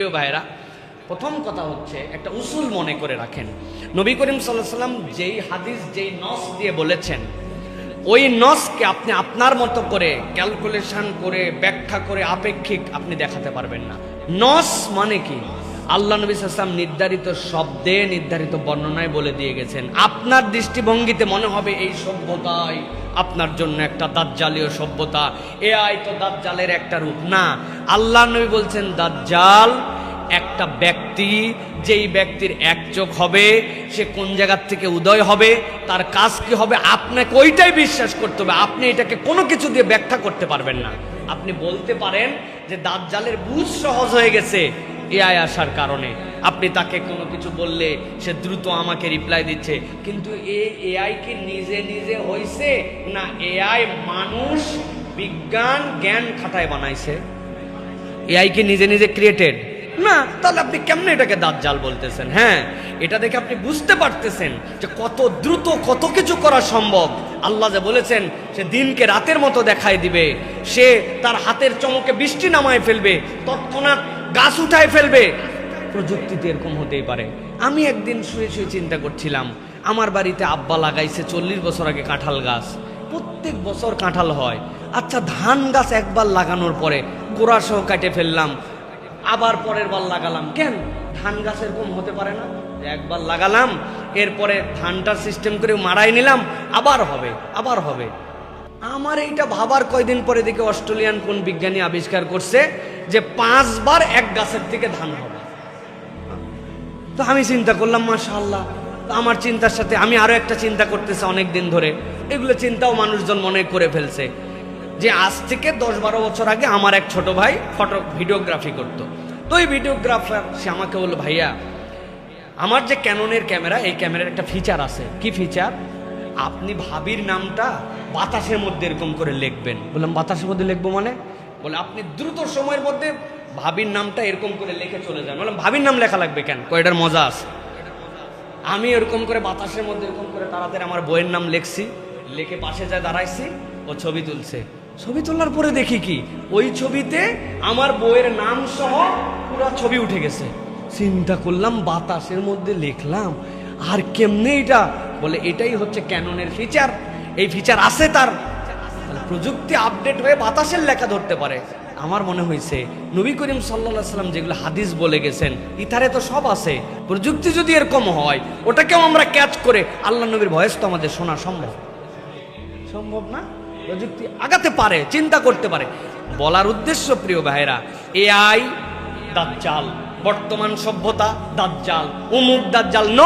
প্রিয় ভাইরা, প্রথম কথা হচ্ছে একটা উসুল মনে করে রাখেন। নবী করিম সাল্লাল্লাহু আলাইহি ওয়াসাল্লাম যেই হাদিস যেই নস দিয়ে বলেছেন, ওই নসকে আপনি আপনার মতো করে ক্যালকুলেশন করে ব্যাখ্যা করে আপেক্ষিক আপনি দেখাতে পারবেন না। নস মানে কি? আল্লাহ নবী সাল্লাল্লাহু আলাইহি ওয়াসাল্লাম নির্ধারিত শব্দে নির্ধারিত বর্ণনায় বলে দিয়ে গেছেন। আপনার দৃষ্টিভঙ্গিতে মনে হবে এই সভ্যতাই আপনার জন্য একটা দাজ্জালীয় সভ্যতা, এআই তো দাজ্জালের একটা রূপ না। আল্লাহ নবী বলছেন দাজ্জাল একটা ব্যক্তি, যেই ব্যক্তির এক চোখ হবে, সে কোন জায়গার থেকে উদয় হবে, তার কাজ কি হবে, আপনাকে ওইটাই বিশ্বাস করতে হবে। আপনি এটাকে কোনো কিছু দিয়ে ব্যাখ্যা করতে পারবেন না। আপনি বলতে পারেন যে দাজ্জালের বুঝ সহজ হয়ে গেছে এআই আসার কারণে, আপনি তাকে কোনো কিছু বললে সে দ্রুত আমাকে রিপ্লাই দিচ্ছে, কিন্তু এআই কি নিজে নিজে হইছে না এআই মানুষ বিজ্ঞান জ্ঞান খাটায় বানাইছে? এআই কি নিজে নিজে ক্রিয়েটেড না? তাহলে আপনি কেমনে এটাকে দাজ্জাল বলতেছেন? হ্যাঁ, এটা দেখে আপনি বুঝতে পারতেছেন যে কত দ্রুত কত কিছু করা সম্ভব। আল্লাহ যে বলেছেন সে দিনকে রাতের মতো দেখায় দিবে, সে তার হাতের চমকে বৃষ্টি নামায় ফেলবে, তৎক্ষণাৎ গাছ উঠায় ফেলবে। প্রযুক্তিতে এরকম হতেই পারে। আমি একদিন শুয়ে শুয়ে চিন্তা করছিলাম, আমার বাড়িতে আব্বা লাগাইছে 40 বছর আগে কাঁঠাল গাছ, প্রত্যেক বছর কাঁঠাল হয়। আচ্ছা, ধান গাছ একবার লাগানোর পরে গোড়া সহ কাটে ফেললাম, আবার পরের বার লাগালাম, কেন ধান গাছ এরকম হতে পারে না? একবার লাগালাম, এরপরে ধানটার সিস্টেম করে মারাই নিলাম, আবার হবে আবার হবে। আমার এইটা ভাবার কয়দিন পরে দেখে অস্ট্রেলিয়ান কোন বিজ্ঞানী আবিষ্কার করছে যে 5 বার এক গাছের থেকে ধান হবে। তো আমি চিন্তা করলাম, মাশাআল্লাহ। আমার চিন্তার সাথে আমি আরো একটা চিন্তা করতেছি অনেক দিন ধরে, এগুলো চিন্তাও মানুষজন মনে করে ফেলছে যে আজ থেকে 10-12 বছর আগে আমার এক ছোট ভাই ভিডিওগ্রাফি করতো। তো এই ভিডিওগ্রাফার সে আমাকে বলল, ভাইয়া আমার যে ক্যাননের ক্যামেরা, এই ক্যামেরার একটা ফিচার আছে। কি ফিচার? আপনি ভাবির নামটা বাতাসের মধ্যে এরকম করে লিখবেন। বললাম বাতাসের মধ্যে লিখবো মানে? বলে আপনি দ্রুত সময়ের মধ্যে ভাবির নামটা এরকম করে লিখে চলে যান। বললাম ভাবির নাম লেখা লাগবে কেন? কয়টার মজা আছে। আমি এরকম করে বাতাসের মধ্যে এরকম করে তাড়াতাড়ি আমার বইয়ের নাম লিখছি, লিখে পাশে যায় দাঁড়াইছি, ও ছবি তুলছে। ছবি তোলার পরে দেখি কি, ওই ছবিতে আমার বইয়ের নাম সহ পুরো ছবি উঠে গেছে। চিন্তা করলাম বাতাসের মধ্যে লিখলাম, আর কেমনে এটা? বলে এটাই হচ্ছে ক্যাননের ফিচার, এই ফিচার আছে তার। প্রযুক্তি আপডেট হয়ে বাতাসের লেখা ধরতে পারে। আমার মনে হয়েছে নবী করিম সাল্লাল্লাহু আলাইহি ওয়াসাল্লাম যেগুলো হাদিস বলে গেছেন, ইথারে তো সব আছে। প্রযুক্তি যদি এরকম হয়, ওটাকেও আমরা ক্যাচ করে আল্লাহ নবীর ভয়েস তো আমাদের শোনা সম্ভব সম্ভব না? প্রযুক্তি আগাতে পারে, চিন্তা করতে পারে। বলার উদ্দেশ্য প্রিয় ভাইরা, এআই দাজ্জাল, বর্তমান সভ্যতা দাজ্জাল, উমুক দাজ্জাল ন।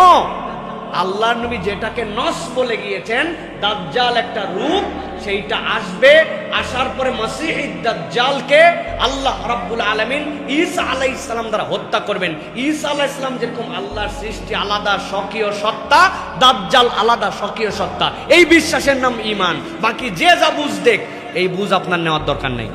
আল্লাহর নবী যেটাকে নস বলে গিয়েছেন, দাজ্জাল একটা রূপ, সেইটা আসবে। আসার পরে মসিহ দাজ্জালকে আল্লাহ রাব্বুল আলামিন ঈসা আলাইহিস সালাম দ্বারা হত্যা করবেন। ঈসা আলাইহিস সালাম যেরকম আল্লাহর সৃষ্টি আলাদা স্বকীয় সত্তা, দাজ্জাল আলাদা স্বকীয় সত্তা। এই বিশ্বাসের নাম ঈমান। বাকি যে যা বুঝ দেখ, এই বুঝ আপনার নেওয়ার দরকার নেই।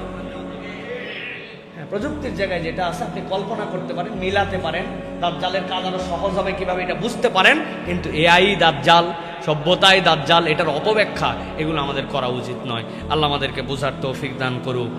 প্রযুক্তির জায়গায় যেটা আছে আপনি কল্পনা করতে পারেন, মিলাতে পারেন, দাজ্জালের কাজ আরো সহজ হবে কিভাবে এটা বুঝতে পারেন। কিন্তু এআই দাজ্জাল, সভ্যতায় দাজ্জাল, এটার অপব্যাখ্যা, এগুলো আমাদের করা উচিত নয়। আল্লাহ আমাদেরকে বোঝার তৌফিক দান করুক।